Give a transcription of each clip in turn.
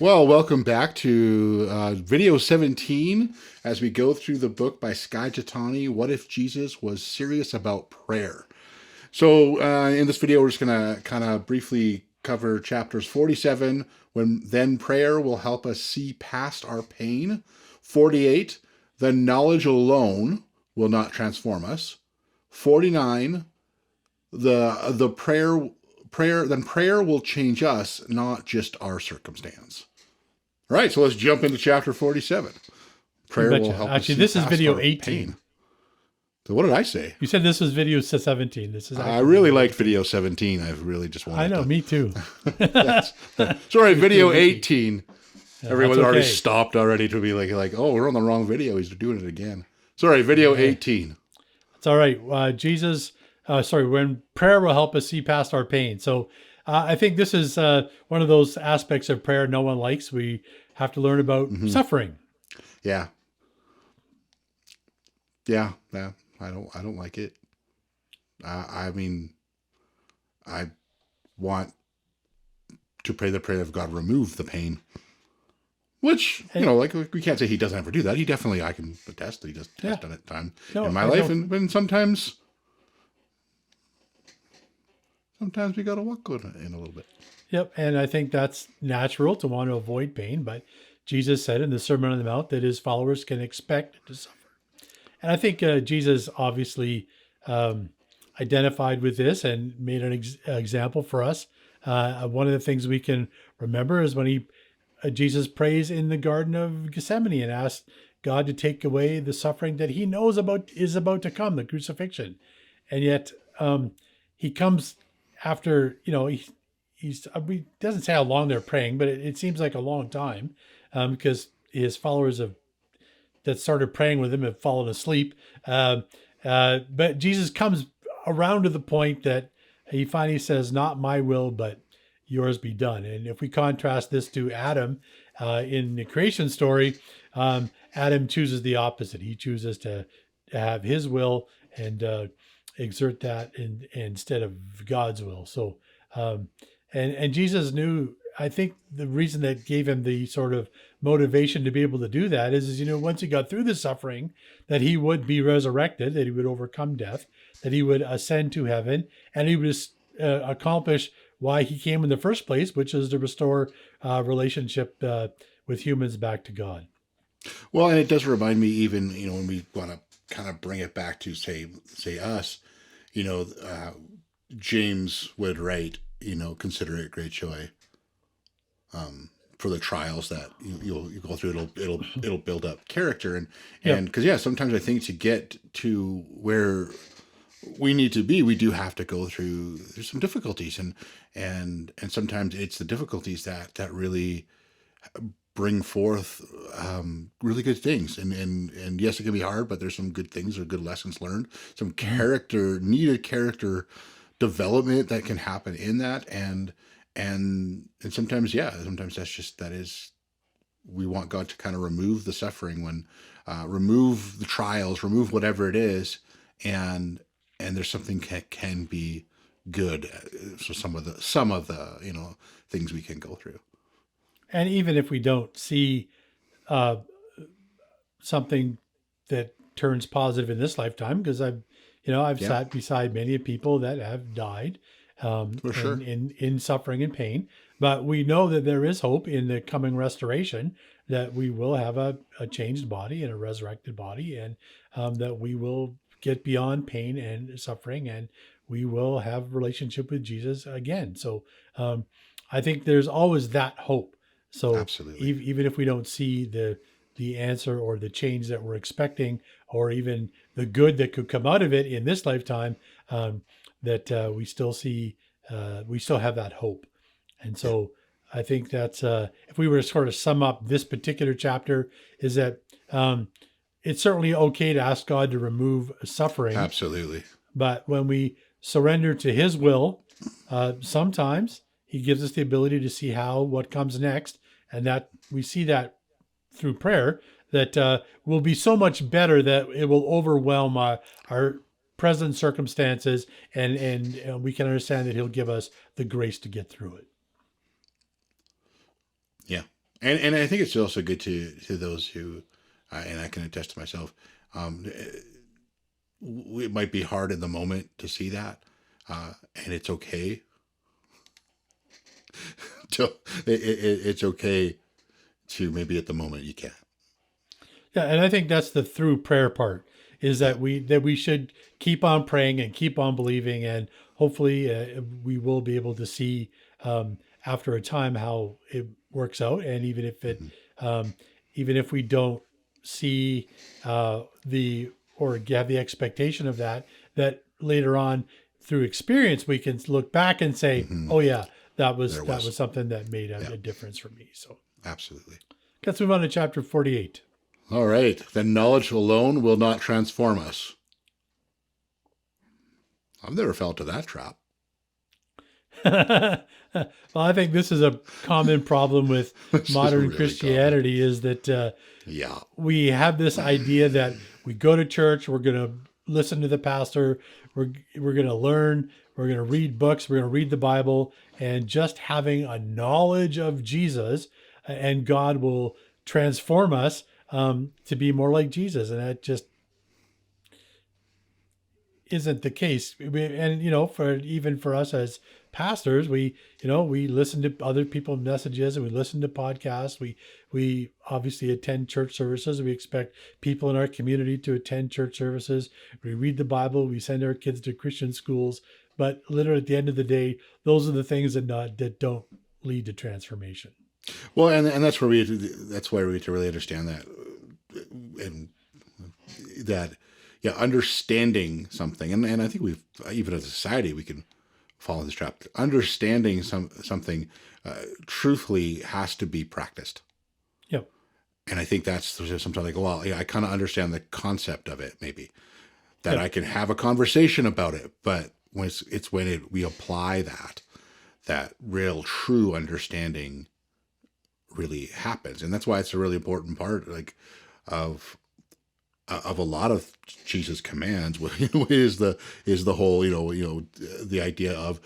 Well, welcome back to video 17 as we go through the book by Skye Jethani, What If Jesus Was Serious About Prayer? So, in this video, we're just going to kind of briefly cover chapters 47, when then prayer will help us see past our pain. 48, the knowledge alone will not transform us. 49, the prayer will change us, not just our circumstance. All right, so let's jump into chapter 47. Prayer will help us Actually, see this is past video our 18. pain. So what did I say? You said this was video 17. This is I actually really liked video 17. I really just wanted I know, to... me too. Sorry, video 18. Everyone's that's already okay. stopped already to be like, oh, we're on the wrong video. He's doing it again. Sorry, video 18. It's all right. When prayer will help us see past our pain. So I think this is one of those aspects of prayer no one likes. We have to learn about suffering. Yeah. Yeah. I don't like it. I mean, I want to pray the prayer of God remove the pain. Which, like we can't say he doesn't ever do that. He definitely, I can attest that he just has done it time in my life. And sometimes we got to walk in a little bit. Yep. And I think that's natural to want to avoid pain. But Jesus said in the Sermon on the Mount that his followers can expect to suffer. And I think Jesus obviously identified with this and made an example for us. One of the things we can remember is when Jesus prays in the Garden of Gethsemane and asks God to take away the suffering that he knows is about to come, the crucifixion. And yet he comes after, he doesn't say how long they're praying, but it seems like a long time because his followers that started praying with him have fallen asleep. But Jesus comes around to the point that he finally says, not my will, but yours be done. And if we contrast this to Adam in the creation story, Adam chooses the opposite. He chooses to have his will and exert that instead of God's will. So, and Jesus knew, I think the reason that gave him the sort of motivation to be able to do that is once he got through the suffering, that he would be resurrected, that he would overcome death, that he would ascend to heaven, and he would accomplish why he came in the first place, which is to restore relationship with humans back to God. Well, and it does remind me, even when we want to kind of bring it back to say us, James would write, consider it great joy for the trials that you'll go through. It'll build up character, and because sometimes I think to get to where we need to be, we do have to go through some difficulties, and sometimes it's the difficulties that really bring forth really good things. And yes, it can be hard, but there's some good things or good lessons learned, some needed character development that can happen in that, and sometimes we want God to kind of remove the suffering, remove the trials, remove whatever it is, and there's something that can be good. So some of the things we can go through. And even if we don't see something that turns positive in this lifetime, because I've sat beside many people that have died For sure. in suffering and pain, but we know that there is hope in the coming restoration, that we will have a changed body and a resurrected body, and that we will get beyond pain and suffering, and we will have a relationship with Jesus again. So I think there's always that hope. So Absolutely. even if we don't see the answer or the change that we're expecting, or even the good that could come out of it in this lifetime, that we still have that hope. And so I think that's if we were to sort of sum up this particular chapter, is that it's certainly okay to ask God to remove suffering. Absolutely. But when we surrender to his will, sometimes he gives us the ability to see what comes next. And that we see that through prayer, that will be so much better that it will overwhelm our present circumstances. And we can understand that he'll give us the grace to get through it. Yeah. And I think it's also good to those who, and I can attest to myself, it might be hard in the moment to see that, and it's okay. to, it's okay to maybe at the moment you can't. Yeah, and I think that's the through prayer part is Yeah. that we should keep on praying and keep on believing, and hopefully we will be able to see after a time how it works out, and Mm-hmm. even if we don't see the or have the expectation of that later on through experience we can look back and say, Mm-hmm. oh yeah, There that was. was something that made Yeah, a difference for me. So absolutely. let's move on to chapter 48. All right. Then knowledge alone will not transform us. I've never fell into that trap. Well, I think this is a common problem with This is modern really common. Christianity is that Yeah. we have this idea that we go to church, we're going to listen to the pastor, we're going to learn, we're going to read books, we're going to read the Bible, and just having a knowledge of Jesus and God will transform us to be more like Jesus, and that just isn't the case. And for even for us as pastors, we listen to other people's messages and we listen to podcasts. We obviously attend church services. We expect people in our community to attend church services. We read the Bible. We send our kids to Christian schools. But literally, at the end of the day, those are the things that don't lead to transformation. Well, and that's where that's why we have to really understand that, and that, yeah, understanding something, and I think we've, even as a society, we can fall in this trap. Understanding something, truthfully, has to be practiced. Yep. And I think that's sometimes like, well, yeah, I kind of understand the concept of it, maybe that I Yep. can have a conversation about it, but when it's when we apply that real true understanding really happens, and that's why it's a really important part, like, of a lot of Jesus' commands. Is the whole, the idea of,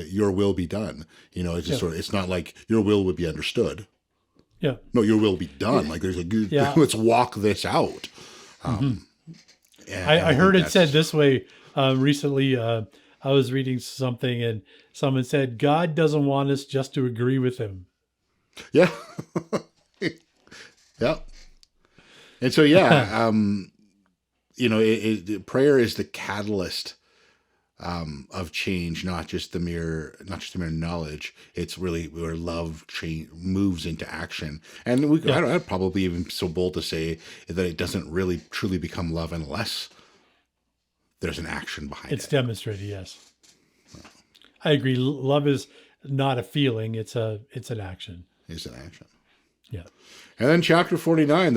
your will be done. It's just Yep. sort of, it's not like your will would be understood. Yeah. No, your will be done. Like, there's a good, Yeah. let's walk this out. Hmm. And I I think heard it said that's, this way recently. I was reading something and someone said, God doesn't want us just to agree with him. yeah, yeah. And so, yeah, prayer is the catalyst, of change, not just the mere knowledge. It's really where love moves into action. And Yeah, I'd probably even so bold to say that it doesn't really truly become love unless there's an action behind it's it. demonstrated. Yes, I agree. Love is not a feeling; it's an action. Is an action. Yeah, And then chapter 49,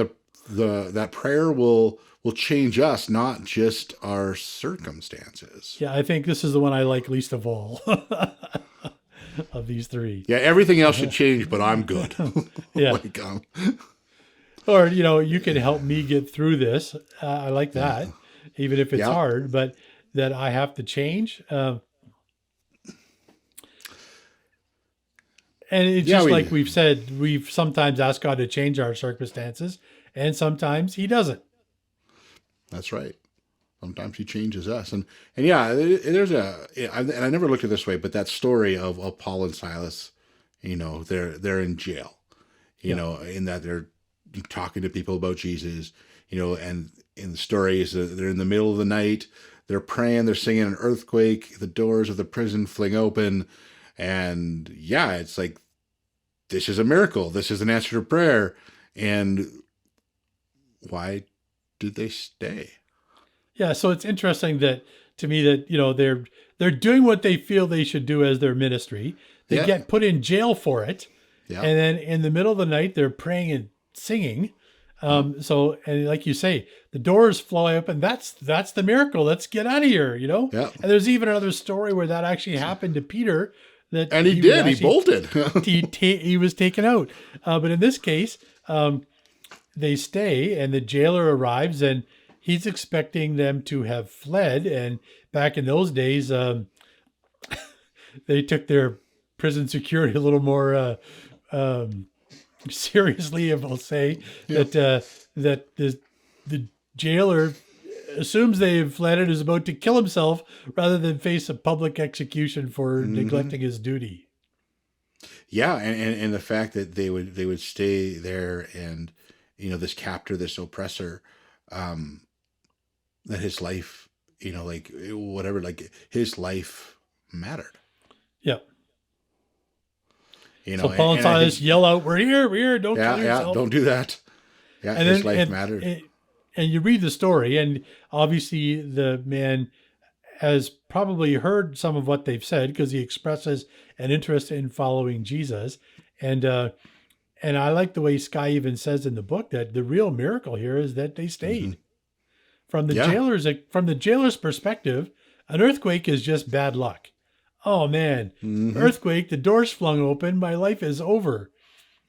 the that prayer will change us, not just our circumstances. yeah. I think this is the one I like least of all of these three. Yeah, everything else should change, but I'm good. Yeah, Like, or you can help me get through this. I like that, even if it's yeah, hard. But that I have to change. And it's yeah, just we like do. we've said, we've sometimes asked God to change our circumstances, and sometimes He doesn't. That's right. Sometimes he changes us, and yeah, there's and I never looked at it this way, but that story of Paul and Silas, they're in jail, Yeah, in that they're talking to people about Jesus, and in the story is that they're in the middle of the night, they're praying, they're singing an earthquake, the doors of the prison fling open, and yeah, it's like, this is a miracle, this is an answer to prayer, and why did they stay? yeah. So it's interesting that to me that they're doing what they feel they should do as their ministry. They Yeah, get put in jail for it, yeah, and then in the middle of the night they're praying and singing. yeah, So and like you say, the doors fly open. That's the miracle. Let's get out of here. yeah. And there's even another story where that actually happened to Peter. That And he he was did. He actually bolted. he was taken out. But in this case, they stay, and the jailer arrives, and he's expecting them to have fled. And back in those days, they took their prison security a little more seriously, if I'll say Yeah. that the jailer assumes they've fled and is about to kill himself rather than face a public execution for Hmm. neglecting his duty. Yeah, and the fact that they would stay there, and this captor, this oppressor, um, that his life, like whatever, like his life mattered. Yeah. You know, So and, Paul and and I Silas think, yell out, we're here, don't kill yeah, yeah, yourself." don't do that. Yeah, And his then life mattered. and you read the story, and obviously the man has probably heard some of what they've said because he expresses an interest in following Jesus. And and I like the way Skye even says in the book that the real miracle here is that they Hmm. stayed. Yeah. From the jailer's perspective, an earthquake is just bad luck. Oh man, Hmm. earthquake, the doors flung open, my life is over.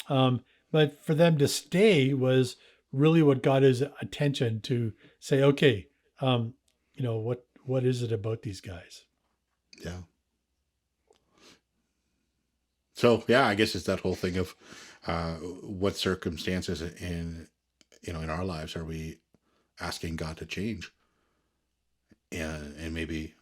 But for them to stay was really what got his attention to say, okay, what is it about these guys? Yeah. So yeah, I guess it's that whole thing of what circumstances in our lives are we asking God to change, and maybe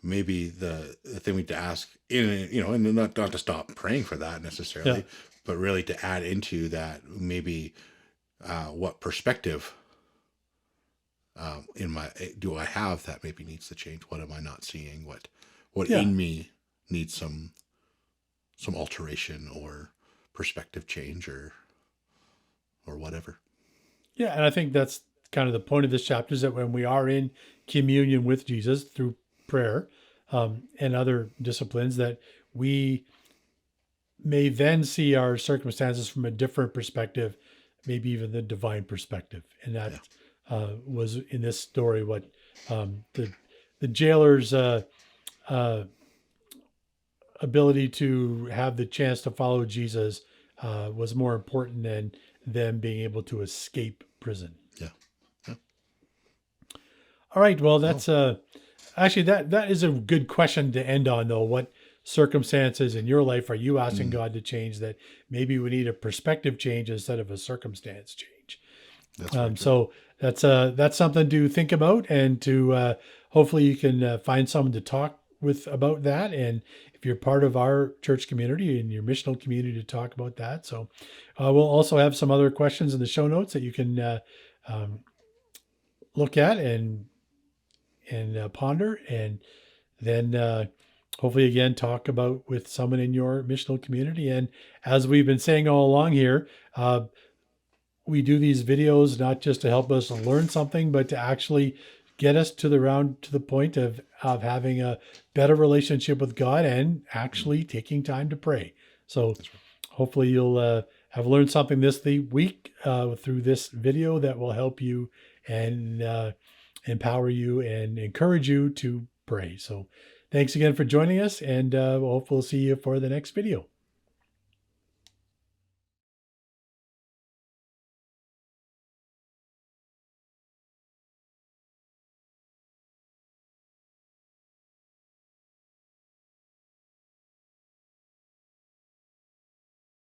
the thing we need to ask, and not to stop praying for that Yeah, necessarily, but really to add into that, maybe what perspective in my do I have that maybe needs to change? What am I not seeing? What yeah, in me needs some alteration or perspective change, or whatever. yeah. And I think that's kind of the point of this chapter is that when we are in communion with Jesus through prayer and other disciplines, that we may then see our circumstances from a different perspective, maybe even the divine perspective. And that Yeah. was in this story what the jailer's uh, ability to have the chance to follow Jesus was more important than them being able to escape prison. Yeah. Yeah. All right. Well, Oh. that's actually that is a good question to end on, though. What circumstances in your life are you asking Mm, God to change that maybe we need a perspective change instead of a circumstance change? that's very true. So that's something to think about, and to hopefully you can find someone to talk with about that. And if you're part of our church community and your missional community, to talk about that. So we'll also have some other questions in the show notes that you can um, look at and ponder, and then hopefully again talk about with someone in your missional community. And as we've been saying all along here, we do these videos not just to help us learn something, but to actually get us to the point of having a better relationship with God and Mm, actually taking time to pray. So that's right. hopefully you'll have learned something this week through this video that will help you and empower you and encourage you to pray. So thanks again for joining us, and we'll see you for the next video.